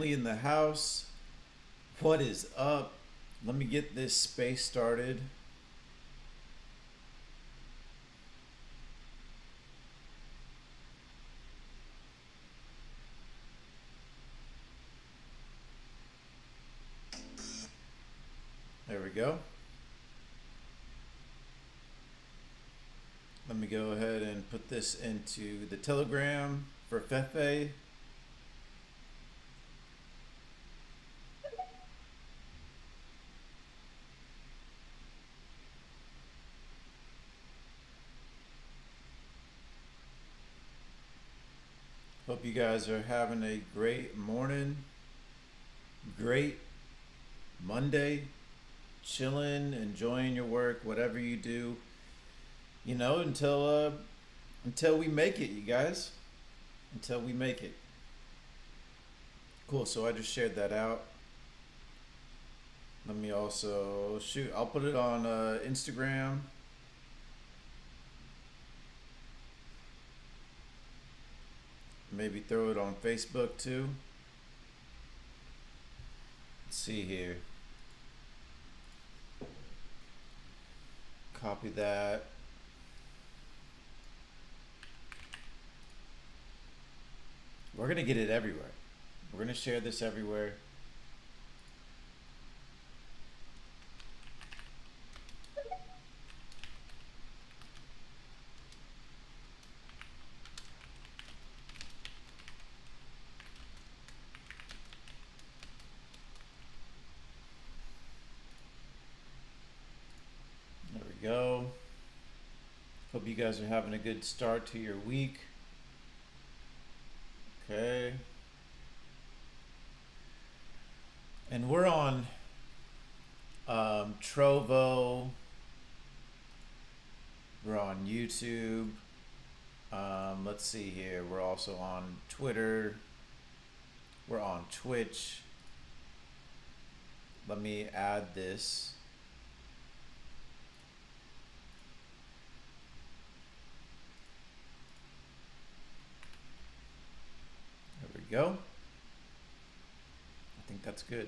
family in the house. What is up? Let me get this space started. There we go. Let me go ahead and put this into the Telegram for Fefe. Hope you guys are having a great morning, great Monday, chilling, enjoying your work, whatever you do. You know, until we make it, you guys. Until we make it. Cool. So I just shared that out. Let me also shoot. I'll put it on Instagram. Maybe throw it on Facebook too. Let's see here. Copy that. We're gonna get it everywhere. We're gonna share this everywhere. There we go. Hope you guys are having a good start to your week. Okay. And we're on Trovo. We're on YouTube. Let's see here. We're also on Twitter. We're on Twitch. Let me add this. There we go. I think that's good.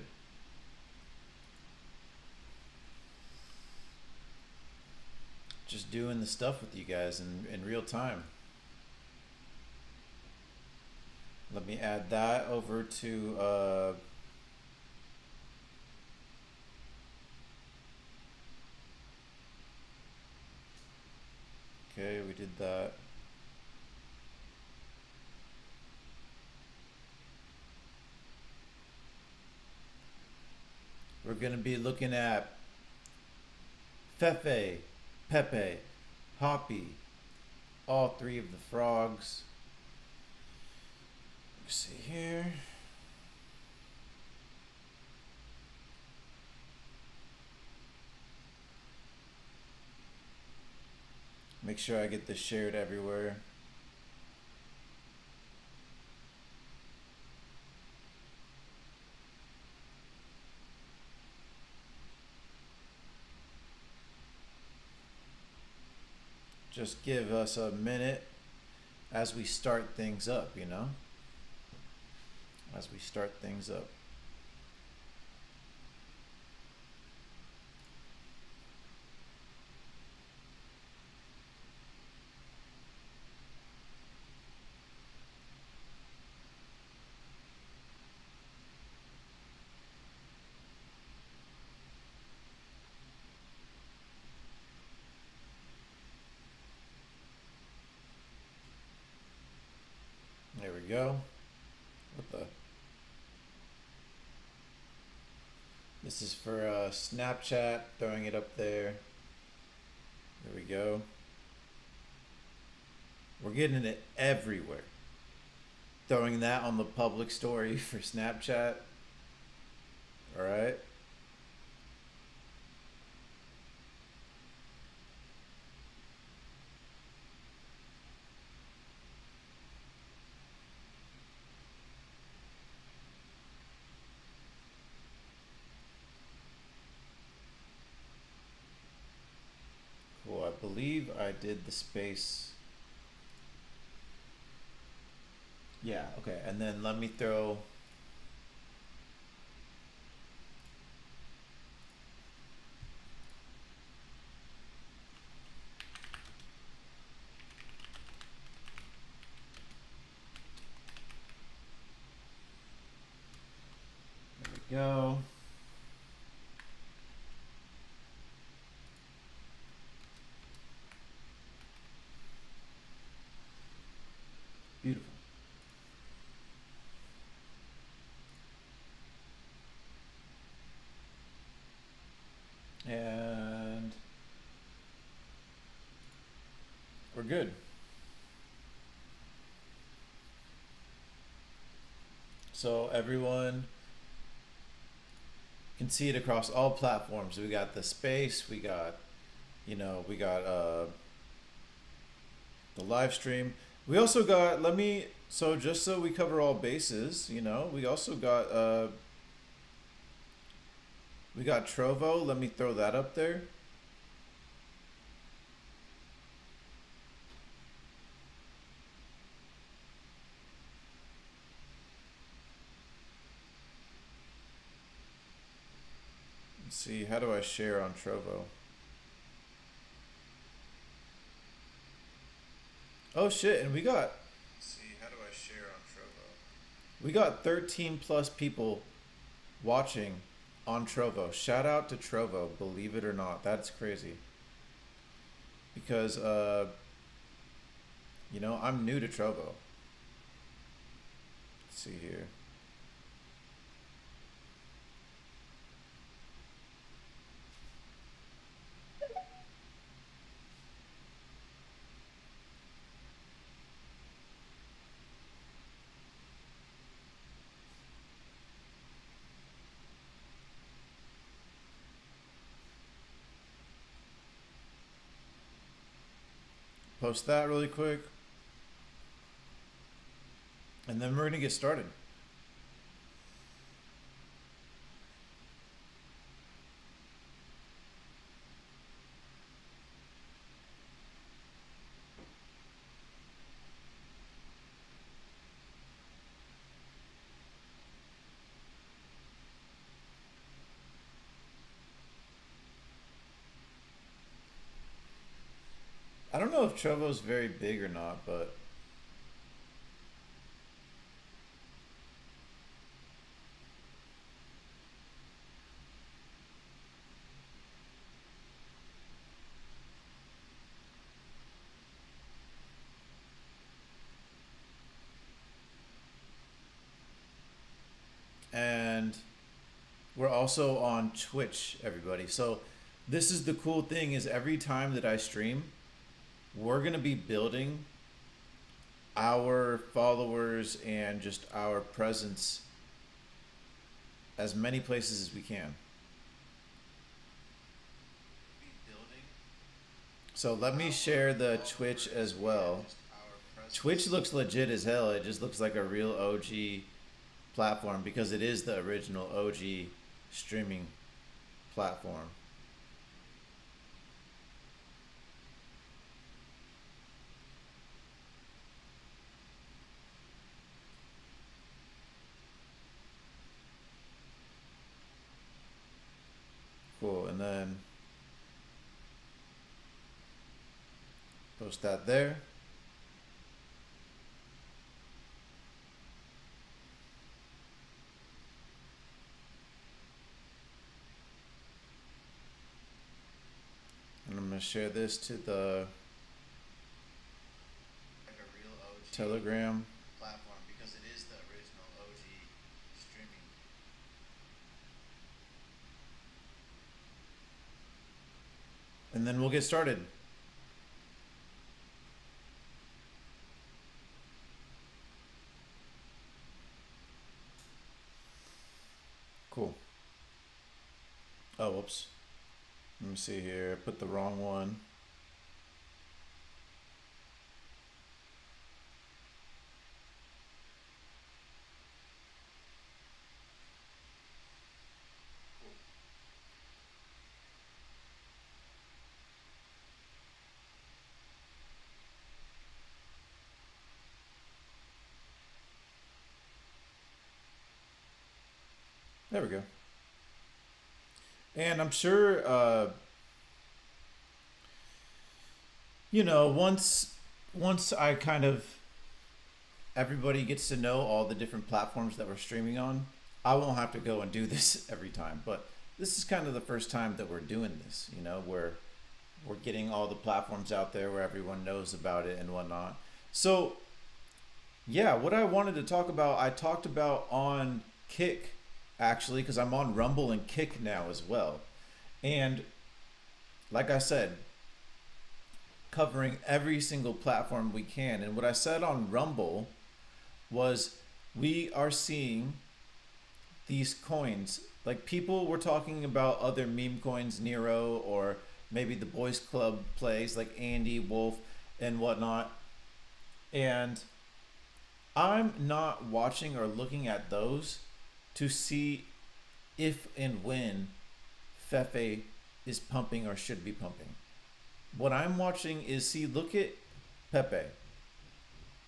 Just doing the stuff with you guys in real time. Let me add that over to okay, we did that. We're gonna be looking at fefe, pepe, hoppy, all three of the frogs. Let's see here. Make sure I get this shared everywhere. Just give us a minute as we start things up, you know? As we start things up. There we go. What the? This is for Snapchat, throwing it up there. There we go. We're getting it everywhere. Throwing that on the public story for Snapchat. All right. Cool. I believe I did the space. Yeah, okay. And then let me throw go. Beautiful. And we're good. So everyone can see it across all platforms. We got the space, we got, we got the live stream. We also got, so just so we cover all bases, we also got, we got Trovo. Let me throw that up there. Let's see, how do I share on Trovo? Oh shit, and we got, let's see, how do I share on Trovo? We got 13 plus people watching on Trovo. Shout out to Trovo, believe it or not. That's crazy. Because I'm new to Trovo. Let's see here. Post that really quick. And then we're going to get started. I don't know if Trovo's very big or not, but and we're also on Twitch, everybody. So this is the cool thing is every time that I stream, we're going to be building our followers and just our presence as many places as we can. So let me share the Twitch as well. Twitch looks legit as hell. It just looks like a real OG platform because it is the original OG streaming platform. Cool, and then post that there. And I'm going to share this to the Telegram platform because it is the original OG streaming. And then we'll get started. Cool. Oh, whoops. Let me see here. I put the wrong one. There we go. And I'm sure, once I kind of everybody gets to know all the different platforms that we're streaming on, I won't have to go and do this every time, but this is kind of the first time that we're doing this, where we're getting all the platforms out there where everyone knows about it and whatnot. So, yeah, what I wanted to talk about, I talked about on Kick, actually, because I'm on Rumble and Kick now as well. And like I said, covering every single platform we can. And what I said on Rumble was we are seeing these coins. Like people were talking about other meme coins, Nero, or maybe the Boys Club plays like Andy, Wolf, and whatnot. And I'm not watching or looking at those to see if and when fefe is pumping or should be pumping. What I'm watching is look at Pepe.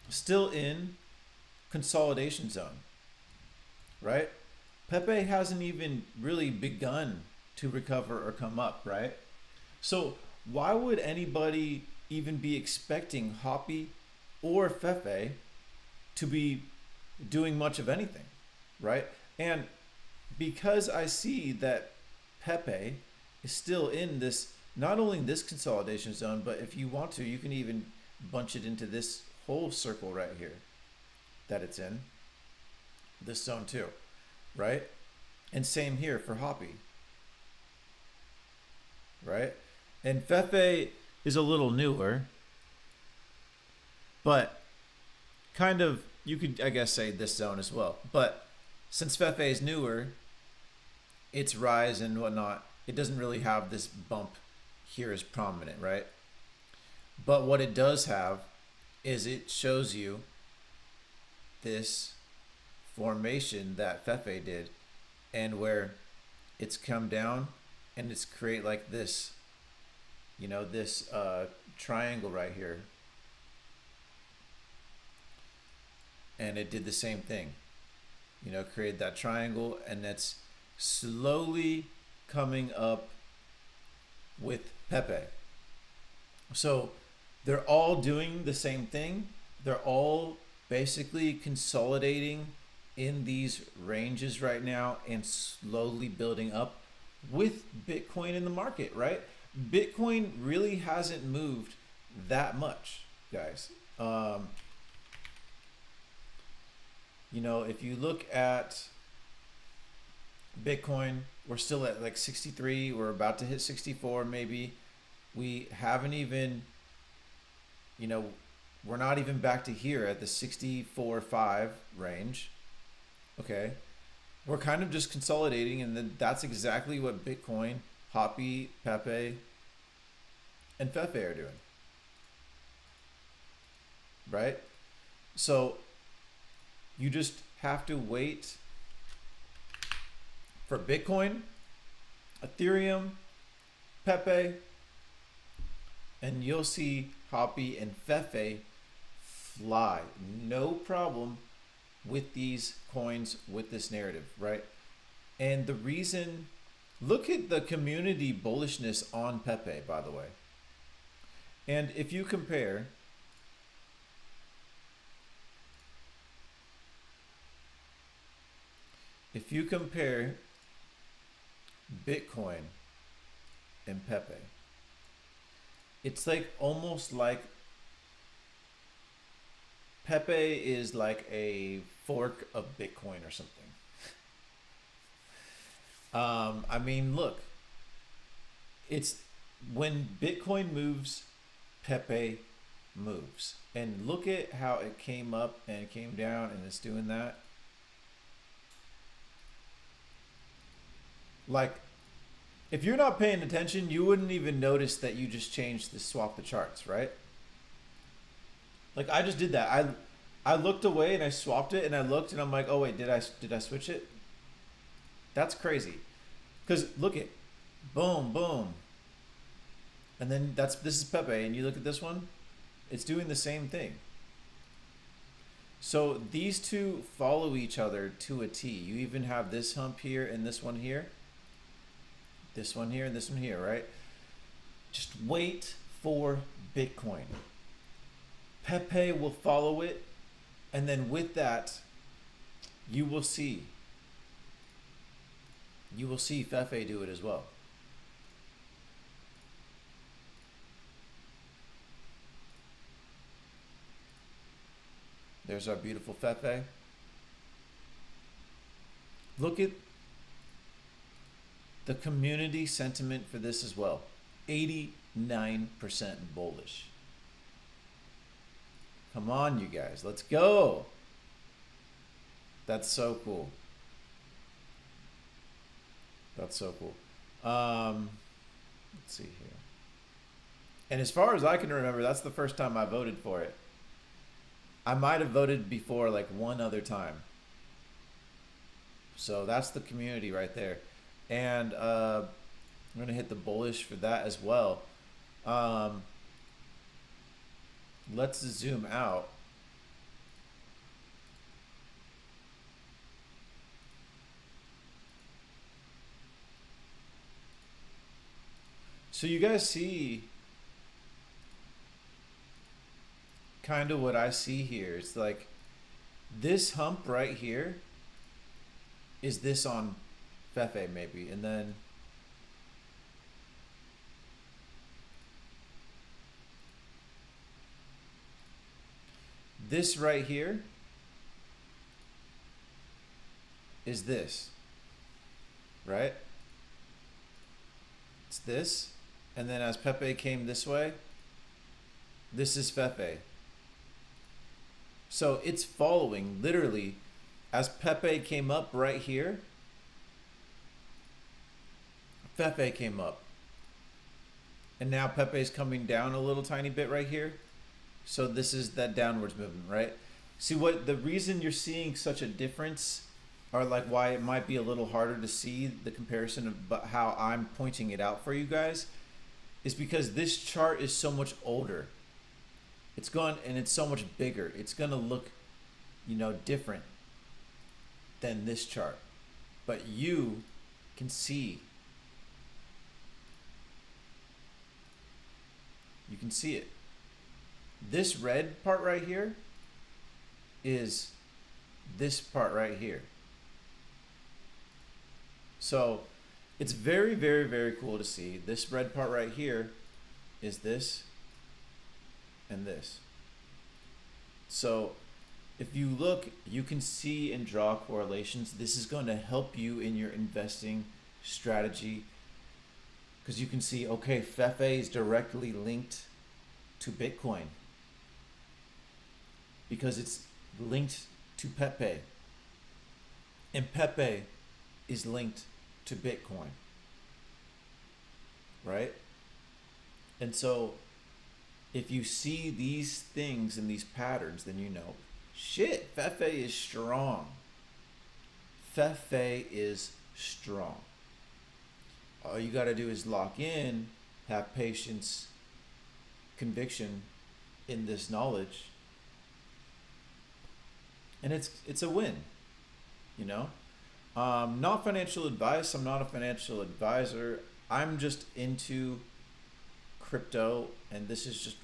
Still in consolidation zone, right? Pepe hasn't even really begun to recover or come up, right? So why would anybody even be expecting Hoppy or Fefe to be doing much of anything, right? And because I see that Pepe is still in this, not only this consolidation zone, but if you want to, you can even bunch it into this whole circle right here that it's in, this zone too, right? And same here for Hoppy, right? And Fefe is a little newer, but kind of, you could, I guess, say this zone as well. But since Fefe is newer, its rise and whatnot, it doesn't really have this bump here as prominent, right? But what it does have is it shows you this formation that Fefe did, and where it's come down and it's create like this, this triangle right here. And it did the same thing, created that triangle, and it's slowly coming up with Pepe. So they're all doing the same thing. They're all basically consolidating in these ranges right now and slowly building up with Bitcoin in the market, right? Bitcoin really hasn't moved that much, guys. If you look at Bitcoin, we're still at like 63. We're about to hit 64 maybe. We haven't even, we're not even back to here at the 64.5 range. Okay. We're kind of just consolidating, and then that's exactly what Bitcoin, Hoppy, Pepe, and Fefe are doing. Right? So you just have to wait for Bitcoin, Ethereum, Pepe, and you'll see Hoppy and Fefe fly. No problem with these coins, with this narrative, right? And the reason, look at the community bullishness on Pepe, by the way. And if you compare Bitcoin and Pepe, it's like almost like Pepe is like a fork of Bitcoin or something. I mean, look, it's when Bitcoin moves, Pepe moves. And look at how it came up and it came down, and it's doing that. Like, if you're not paying attention, you wouldn't even notice that you just changed the swap the charts, right? Like I just did that. I looked away and I swapped it, and I looked and I'm like, oh wait, did I switch it? That's crazy. Cause look at, boom, boom. And then this is Pepe, and you look at this one, it's doing the same thing. So these two follow each other to a T. You even have this hump here and this one here. This one here and this one here, right? Just wait for Bitcoin. Pepe will follow it, and then with that, you will see you will see fefe do it as well. There's our beautiful fefe. Look at the community sentiment for this as well. 89% bullish. Come on, you guys, let's go. That's so cool. That's so cool. Let's see here. And as far as I can remember, that's the first time I voted for it. I might have voted before like one other time. So that's the community right there. And I'm going to hit the bullish for that as well. Let's zoom out. So you guys see kind of what I see here. It's like this hump right here is this on fefe maybe, and then this right here is this, right? It's this, and then as pepe came this way, this is fefe. So it's following literally as pepe came up right here, fefe came up. And now pepe's coming down a little tiny bit right here. So this is that downwards movement, right? See what the reason you're seeing such a difference, or like why it might be a little harder to see the comparison of but how I'm pointing it out for you guys, is because this chart is so much older. It's gone and it's so much bigger. It's gonna look, you know, different than this chart. But you can see. You can see it. This red part right here is this part right here. So it's very, very, very cool to see. This red part right here is this and this. So if you look, you can see and draw correlations. This is going to help you in your investing strategy, because you can see, okay, fefe is directly linked to Bitcoin because it's linked to pepe, and pepe is linked to Bitcoin, right? And so if you see these things and these patterns, then you know, shit, fefe is strong. Fefe is strong. All you got to do is lock in, have patience, conviction in this knowledge, and it's a win, you know? Not financial advice. I'm not a financial advisor. I'm just into crypto, and this is just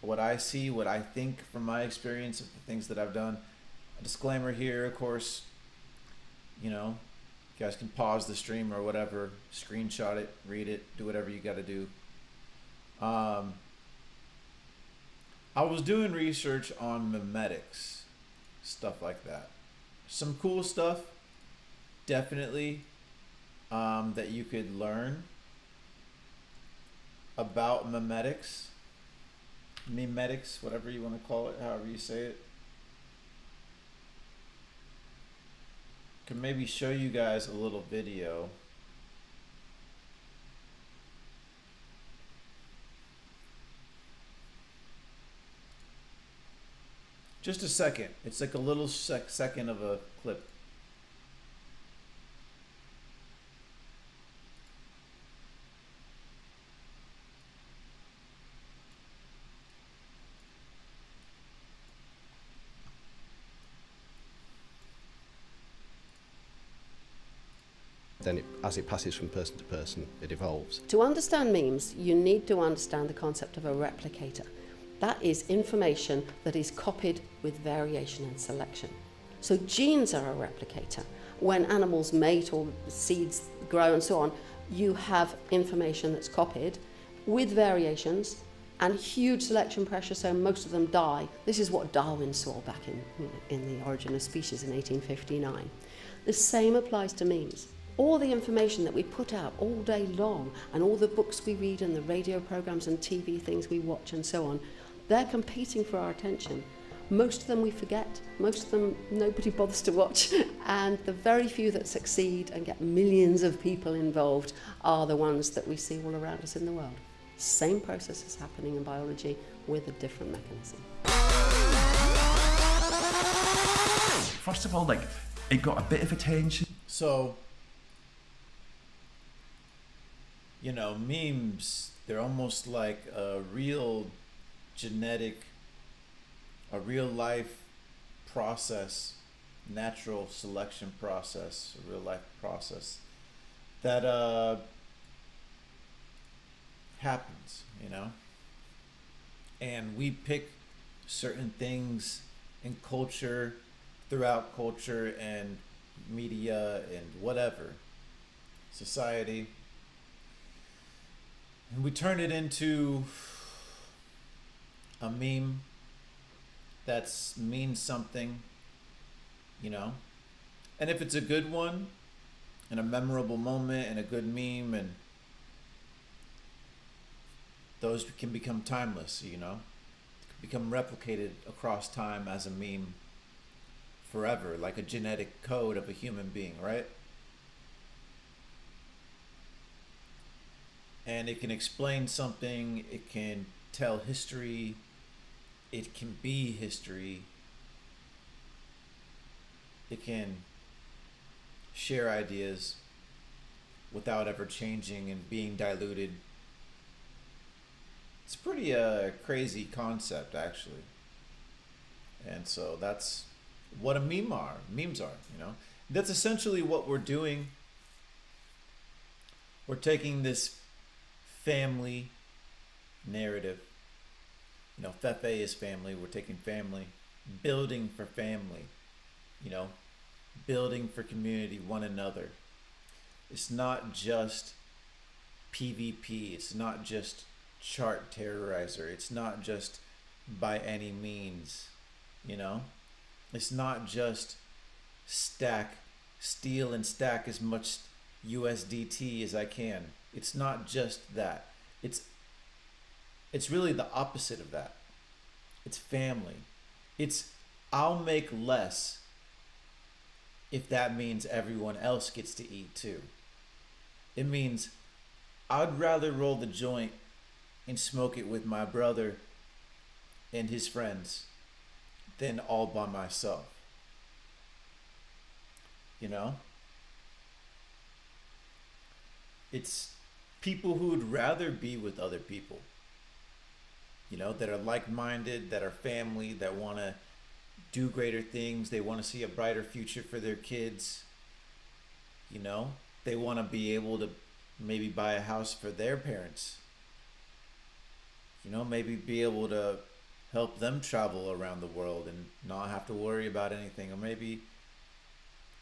what I see, what I think from my experience of the things that I've done. A disclaimer here, of course, you know, you guys can pause the stream or whatever, screenshot it, read it, do whatever you got to do. I was doing research on memetics, stuff like that. Some cool stuff, definitely, that you could learn about memetics, whatever you want to call it, however you say it. Can maybe show you guys a little video. Just a second. It's like a little second of a clip. Then as it passes from person to person, it evolves. To understand memes, you need to understand the concept of a replicator. That is information that is copied with variation and selection. So genes are a replicator. When animals mate or seeds grow and so on, you have information that's copied with variations and huge selection pressure, so most of them die. This is what Darwin saw back in The Origin of Species in 1859. The same applies to memes. All the information that we put out all day long, and all the books we read and the radio programs and TV things we watch and so on, they're competing for our attention. Most of them we forget, most of them nobody bothers to watch, and the very few that succeed and get millions of people involved are the ones that we see all around us in the world. Same process is happening in biology with a different mechanism. First of all, like, it got a bit of attention. So, you know, memes, they're almost like a real life process, natural selection process, a real life process that happens, you know? And we pick certain things in culture, throughout culture and media and whatever, society, and we turn it into a meme that means something, you know? And if it's a good one and a memorable moment and a good meme, and those can become timeless, you know? Become replicated across time as a meme forever, like a genetic code of a human being, right? And it can explain something, it can tell history, it can be history, it can share ideas without ever changing and being diluted. It's pretty crazy concept, actually. And so that's what memes are, you know? That's essentially what we're doing. We're taking this family narrative, you know, fefe is family, we're taking family, building for family, you know, building for community, one another. It's not just PvP, it's not just chart terrorizer, it's not just by any means, you know? It's not just steal and stack as much USDT as I can. It's not just that. It's really the opposite of that. It's family. It's I'll make less if that means everyone else gets to eat too. It means I'd rather roll the joint and smoke it with my brother and his friends than all by myself. You know? It's people who would rather be with other people, you know, that are like-minded, that are family, that want to do greater things. They want to see a brighter future for their kids. You know, they want to be able to maybe buy a house for their parents. You know, maybe be able to help them travel around the world and not have to worry about anything, or maybe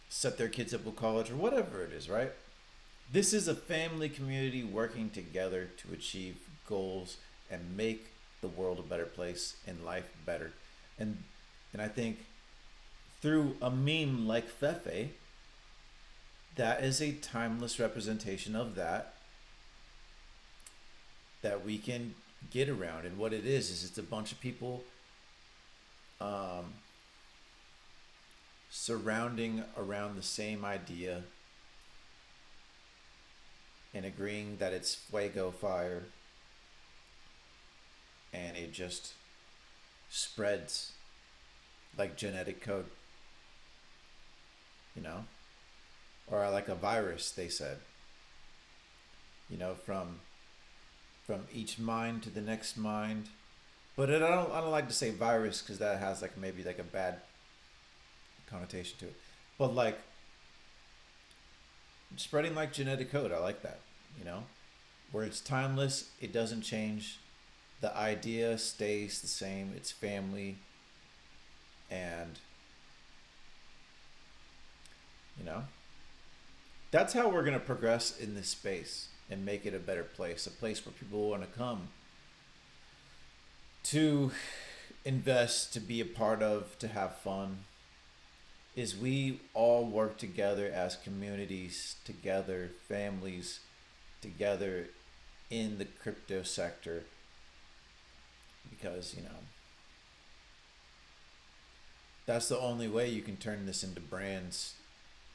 set their kids up with college or whatever it is, right? This is a family community working together to achieve goals and make the world a better place and life better. And I think through a meme like fefe, that is a timeless representation of that we can get around. And what it is it's a bunch of people surrounding around the same idea and agreeing that it's fuego, fire, and it just spreads like genetic code, you know, or like a virus, they said, you know, from each mind to the next mind. But I don't like to say virus because that has like maybe like a bad connotation to it. But like spreading like genetic code, I like that, you know, where it's timeless, it doesn't change, the idea stays the same, it's family, and know? That's how we're going to progress in this space and make it a better place, a place where people want to come to invest, to be a part of, to have fun, is we all work together as communities, together, families, together in the crypto sector. Because, you know, that's the only way you can turn this into brands,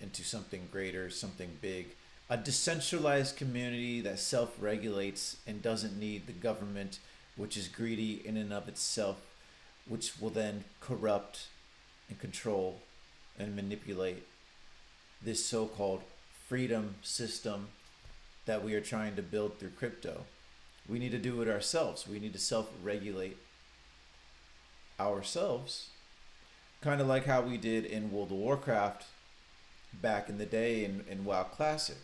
into something greater, something big. A decentralized community that self-regulates and doesn't need the government, which is greedy in and of itself, which will then corrupt and control and manipulate this so-called freedom system that we are trying to build through crypto. We need to do it ourselves. We need to self-regulate ourselves, kind of like how we did in World of Warcraft back in the day in WoW Classic,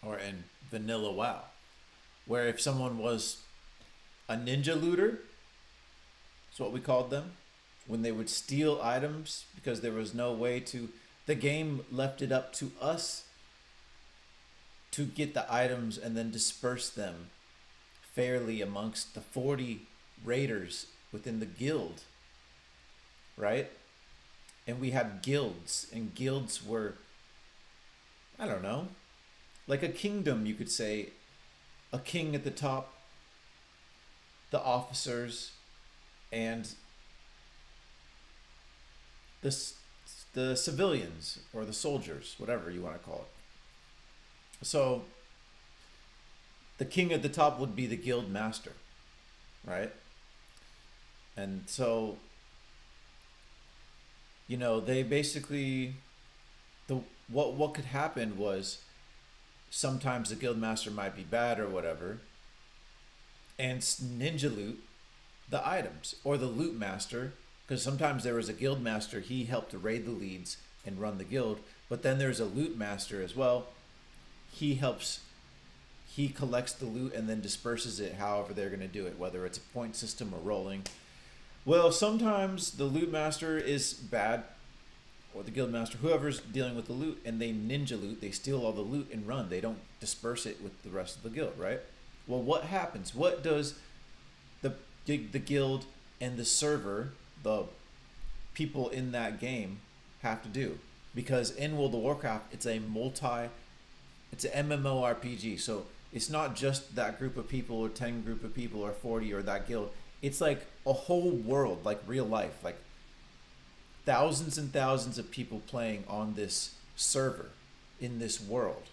or in Vanilla WoW, where if someone was a ninja looter, that's what we called them, when they would steal items because there was no way to, the game left it up to us to get the items and then disperse them fairly amongst the 40 raiders within the guild, right? And we had guilds, and guilds were, I don't know, like a kingdom, you could say. A king at the top, the officers, and the civilians or the soldiers, whatever you want to call it. So the king at the top would be the guild master, right? And so, you know, they basically, what could happen was sometimes the guild master might be bad or whatever, and ninja loot the items, or the loot master, because sometimes there was a guild master, he helped to raid the leads and run the guild, but then there's a loot master as well. He collects the loot and then disperses it however they're going to do it, whether it's a point system or rolling. Well, sometimes the loot master is bad, or the guild master, whoever's dealing with the loot, and they ninja loot, they steal all the loot and run. They don't disperse it with the rest of the guild, right? Well, what happens? What does the guild and the server, the people in that game, have to do? Because in World of Warcraft, it's an MMORPG, so it's not just that group of people or 10 group of people or 40 or that guild. It's like a whole world, like real life, like thousands and thousands of people playing on this server in this world,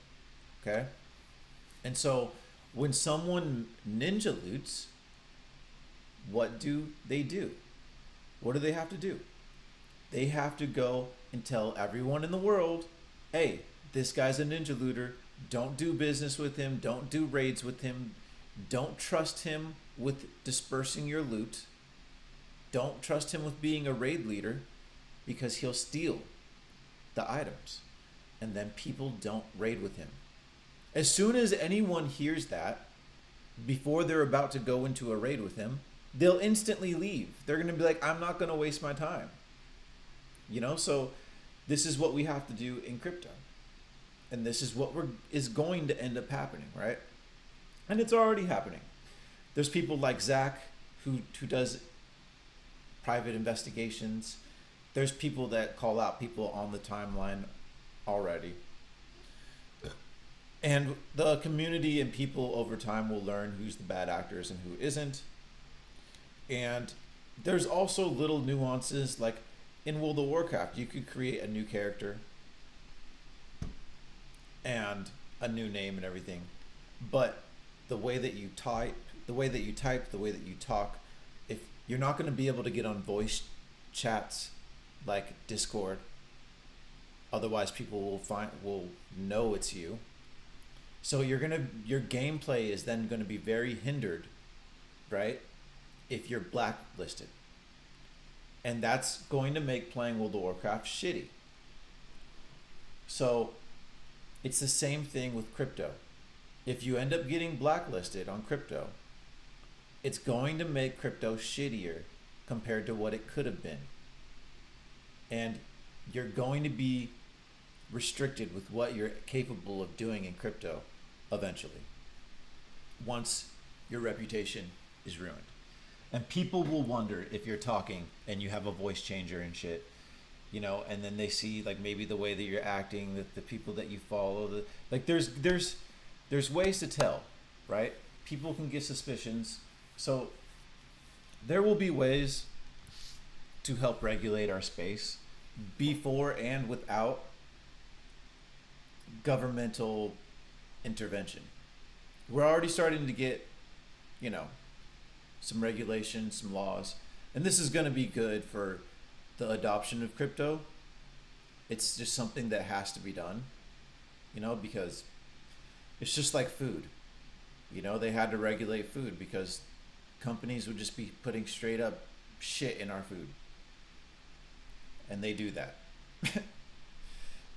okay? And so when someone ninja loots, what do they do? What do they have to do? They have to go and tell everyone in the world, hey, this guy's a ninja looter. Don't do business with him. Don't do raids with him. Don't trust him with dispersing your loot. Don't trust him with being a raid leader, because he'll steal the items. And then people don't raid with him. As soon as anyone hears that, before they're about to go into a raid with him, they'll instantly leave. They're going to be like, I'm not going to waste my time. You know, so this is what we have to do in crypto. And this is what is going to end up happening, right? And it's already happening. There's people like Zach who does private investigations. There's people that call out people on the timeline already. And the community and people over time will learn who's the bad actors and who isn't. And there's also little nuances, like in World of Warcraft, you could create a new character and a new name and everything, but the way that you type, the way that you talk, if you're not going to be able to get on voice chats like Discord, otherwise people will know it's you. So your gameplay is then going to be very hindered, right? If you're blacklisted. And that's going to make playing World of Warcraft shitty. So it's the same thing with crypto. If you end up getting blacklisted on crypto, it's going to make crypto shittier compared to what it could have been. And you're going to be restricted with what you're capable of doing in crypto eventually, once your reputation is ruined. And people will wonder if you're talking and you have a voice changer and shit, you know, and then they see like maybe the way that you're acting, that the people that you follow, like there's ways to tell, right? People can get suspicions. So there will be ways to help regulate our space before and without governmental intervention. We're already starting to get, you know, some regulations, some laws, and this is going to be good for the adoption of crypto. It's just something that has to be done, you know, because it's just like food. You know, they had to regulate food because companies would just be putting straight up shit in our food. And they do that.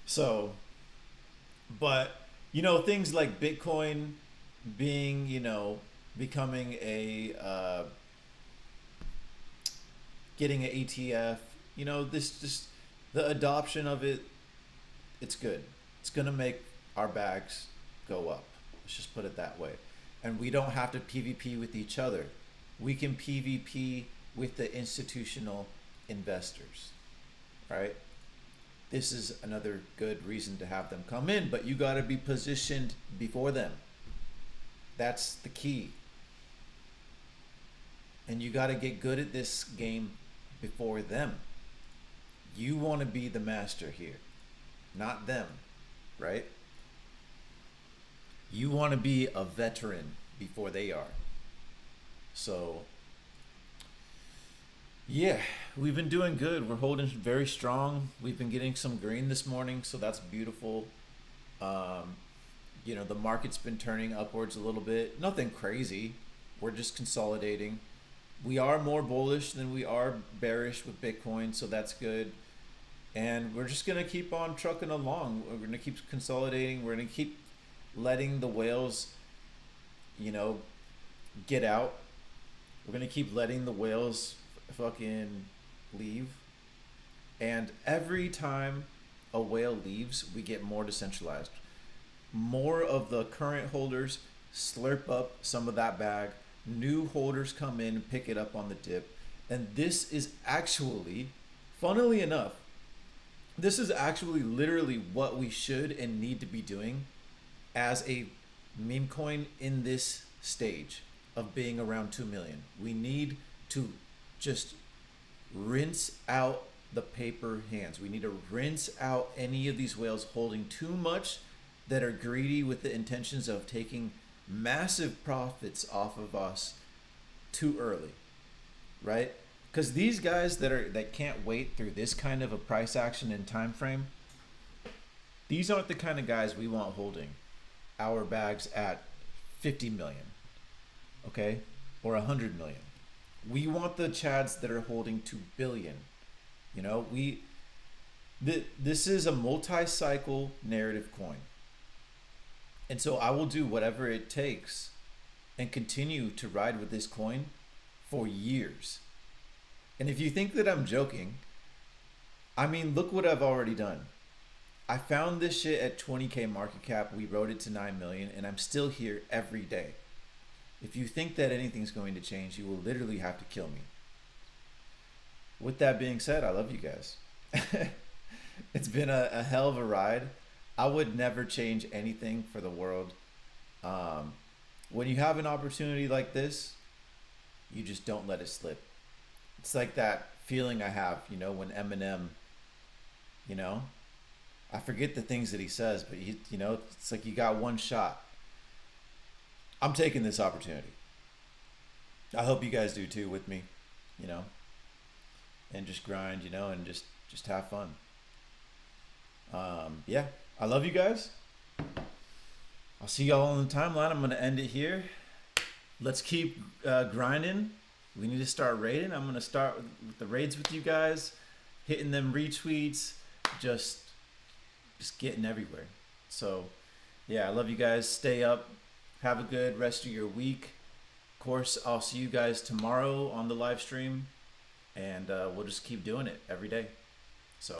So, but, you know, things like Bitcoin being, you know, becoming a, getting an ETF, you know, this just, the adoption of it, it's good. It's going to make our bags go up. Let's just put it that way. And we don't have to PvP with each other. We can PvP with the institutional investors, right? This is another good reason to have them come in, but you got to be positioned before them. That's the key. And you got to get good at this game before them. You want to be the master here, not them, right? You want to be a veteran before they are. So, yeah, we've been doing good. We're holding very strong. We've been getting some green this morning, so that's beautiful. You know, the market's been turning upwards a little bit. Nothing crazy. We're just consolidating. We are more bullish than we are bearish with Bitcoin, so that's good. And we're just going to keep on trucking along. We're going to keep consolidating. We're going to keep letting the whales, you know, get out. We're going to keep letting the whales fucking leave. And every time a whale leaves, we get more decentralized. More of the current holders slurp up some of that bag. New holders come in and pick it up on the dip. And this is actually, funnily enough, this is actually literally what we should and need to be doing as a meme coin in this stage of being around 2 million. We need to just rinse out the paper hands. We need to rinse out any of these whales holding too much that are greedy with the intentions of taking massive profits off of us too early, right? Because these guys that can't wait through this kind of a price action and time frame, these aren't the kind of guys we want holding our bags at 50 million, okay, or 100 million. We want the chads that are holding 2 billion. You know, this is a multi-cycle narrative coin. And so I will do whatever it takes and continue to ride with this coin for years. And if you think that I'm joking, I mean, look what I've already done. I found this shit at 20K market cap. We rode it to 9 million and I'm still here every day. If you think that anything's going to change, you will literally have to kill me. With that being said, I love you guys. It's been a hell of a ride. I would never change anything for the world. When you have an opportunity like this, you just don't let it slip. It's like that feeling I have, you know, when Eminem, you know, I forget the things that he says, but you know, it's like you got one shot. I'm taking this opportunity. I hope you guys do too with me, you know, and just grind, you know, and just have fun. Yeah, I love you guys. I'll see y'all on the timeline. I'm going to end it here. Let's keep grinding. We need to start raiding. I'm going to start with the raids with you guys, hitting them retweets, just getting everywhere. So, yeah, I love you guys. Stay up. Have a good rest of your week. Of course, I'll see you guys tomorrow on the live stream, and we'll just keep doing it every day.